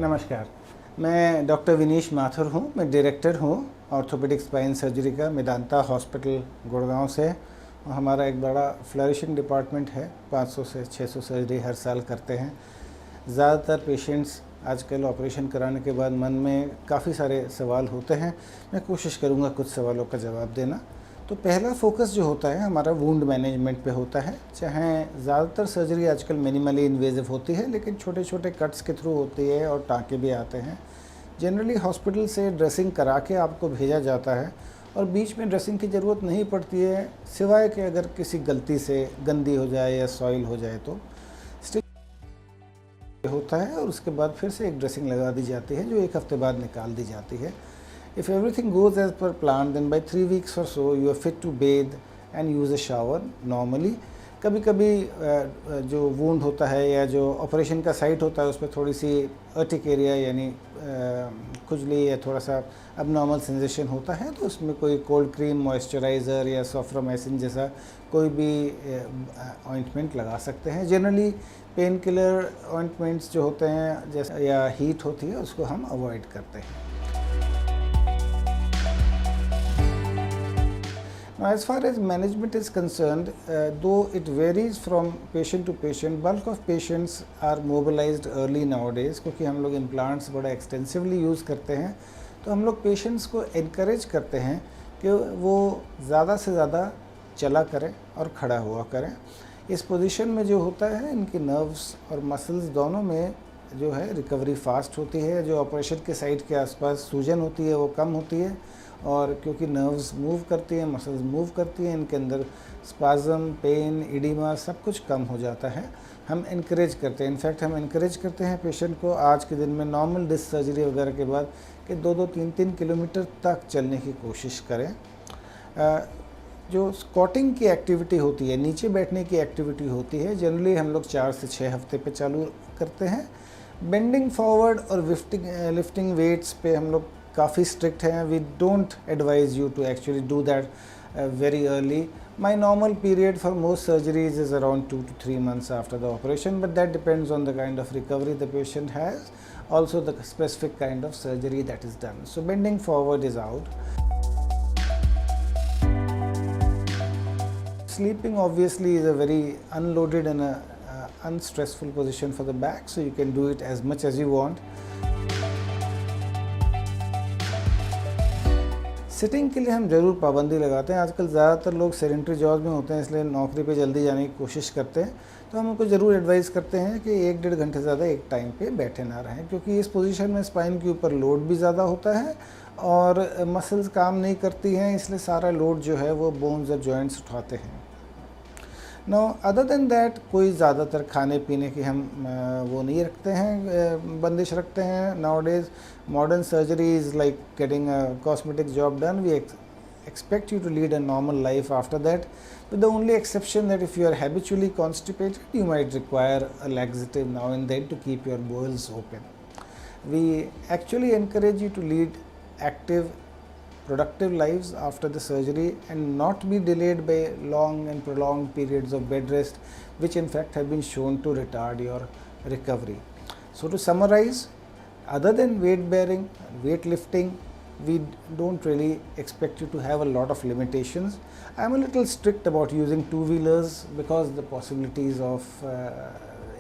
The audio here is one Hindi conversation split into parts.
नमस्कार, मैं डॉक्टर विनीश माथुर हूँ। मैं डायरेक्टर हूँ ऑर्थोपेडिक स्पाइन सर्जरी का मेदांता हॉस्पिटल गुड़गांव से। और हमारा एक बड़ा फ्लरिशिंग डिपार्टमेंट है, 500 से 600 सर्जरी हर साल करते हैं। ज़्यादातर पेशेंट्स आजकल ऑपरेशन कराने के बाद मन में काफ़ी सारे सवाल होते हैं। मैं कोशिश करूँगा कुछ सवालों का जवाब देना। तो पहला फोकस जो होता है हमारा वुंड मैनेजमेंट पे होता है। चाहे ज़्यादातर सर्जरी आजकल मिनिमली इन्वेजिव होती है, लेकिन छोटे छोटे कट्स के थ्रू होती है और टाँके भी आते हैं। जनरली हॉस्पिटल से ड्रेसिंग करा के आपको भेजा जाता है और बीच में ड्रेसिंग की ज़रूरत नहीं पड़ती है, सिवाय कि अगर किसी गलती से गंदी हो जाए या सॉइल हो जाए तो स्टिच होता है और उसके बाद फिर से एक ड्रेसिंग लगा दी जाती है जो 1 हफ्ते बाद निकाल दी जाती है। If everything goes as per plan, then by 3 weeks or so you are fit to bathe and use a shower normally. कभी कभी जो वूंड होता है या जो ऑपरेशन का साइट होता है उस पर थोड़ी सी अर्टिक एरिया यानी खुजली या थोड़ा सा अबनॉर्मल सेंसेशन होता है, तो उसमें कोई कोल्ड क्रीम, मॉइस्चराइज़र या सॉफ्रामाइसिन जैसा कोई भी ऑइंटमेंट लगा सकते हैं। जनरली पेन किलर ऑइंटमेंट्स जो होते हैं जैसे या हीट होती है उसको हम अवॉइड करते हैं। Now, as far as management is concerned, though it varies from patient to patient, bulk of patients are mobilized early nowadays क्योंकि हम लोग implants बड़ा extensively use करते हैं। तो हम लोग patients को encourage करते हैं कि वो ज़्यादा से ज़्यादा चला करें और खड़ा हुआ करें। इस पोजीशन में जो होता है इनकी नर्व्स और मसल्स दोनों में जो है रिकवरी फास्ट होती है। जो ऑपरेशन के साइट के आसपास सूजन होती है वो कम होती है, और क्योंकि नर्व्स मूव करती हैं, मसल्स मूव करती हैं, इनके अंदर स्पाज़म, पेन, इडीमा सब कुछ कम हो जाता है। हम इनकरेज करते हैं, इनफैक्ट हम इनकरेज करते हैं पेशेंट को आज के दिन में नॉर्मल डिस्क सर्जरी वगैरह के बाद कि 2-2, 3-3 किलोमीटर तक चलने की कोशिश करें। जो स्क्वाटिंग की एक्टिविटी होती है, नीचे बैठने की एक्टिविटी होती है, जनरली हम लोग 4 से 6 हफ्ते पे चालू करते हैं। बेंडिंग फॉरवर्ड और लिफ्टिंग वेट्स पे हम लोग काफ़ी स्ट्रिक्ट हैं। We don't advise you to actually do that very early. My normal period for most surgeries is around 2 to 3 months after the operation, but that depends on the kind of recovery the patient has, also the specific kind of surgery that is done. So bending forward is out. Sleeping obviously is a very unloaded and a unstressful position for the back, so you can do it as much as you want. Sitting के लिए हम ज़रूर पाबंदी लगाते हैं। आजकल ज़्यादातर लोग सेडेंटरी जॉब में होते हैं, इसलिए नौकरी पे जल्दी जाने की कोशिश करते हैं। तो हम उनको ज़रूर एडवाइस करते हैं कि 1-1.5 घंटे ज़्यादा एक टाइम पे बैठे ना रहें, क्योंकि इस पोजीशन में स्पाइन के ऊपर लोड भी ज़्यादा होता है और मसल्स काम नहीं करती हैं, इसलिए सारा लोड जो है वो बोन्स और जॉइंट्स उठाते हैं। नो अदर देन दैट कोई ज़्यादातर खाने पीने की हम वो नहीं रखते हैं, बंदिश रखते हैं। Now days modern surgery is like getting a cosmetic job done. We expect you to lead a normal life after that, with the only exception that if you are habitually constipated, you might require a laxative now and then to keep your bowels open. We actually encourage you to lead active, productive lives after the surgery and not be delayed by long and prolonged periods of bed rest, which in fact have been shown to retard your recovery. So to summarize, other than weight bearing, weight lifting, we don't really expect you to have a lot of limitations. I'm a little strict about using two-wheelers because the possibilities of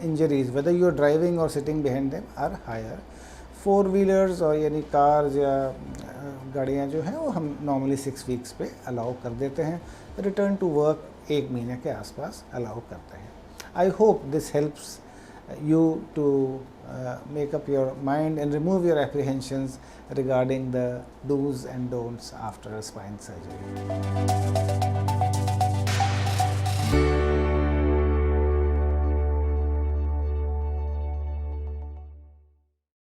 injuries, whether you're driving or sitting behind them, are higher. Four-wheelers और यानी cars या गाड़ियाँ जो हैं वो हम normally 6 weeks पे allow कर देते हैं। Return to work 1 महीने के आसपास allow करते हैं। I hope this helps you to make up your mind and remove your apprehensions regarding the do's and don'ts after a spine surgery.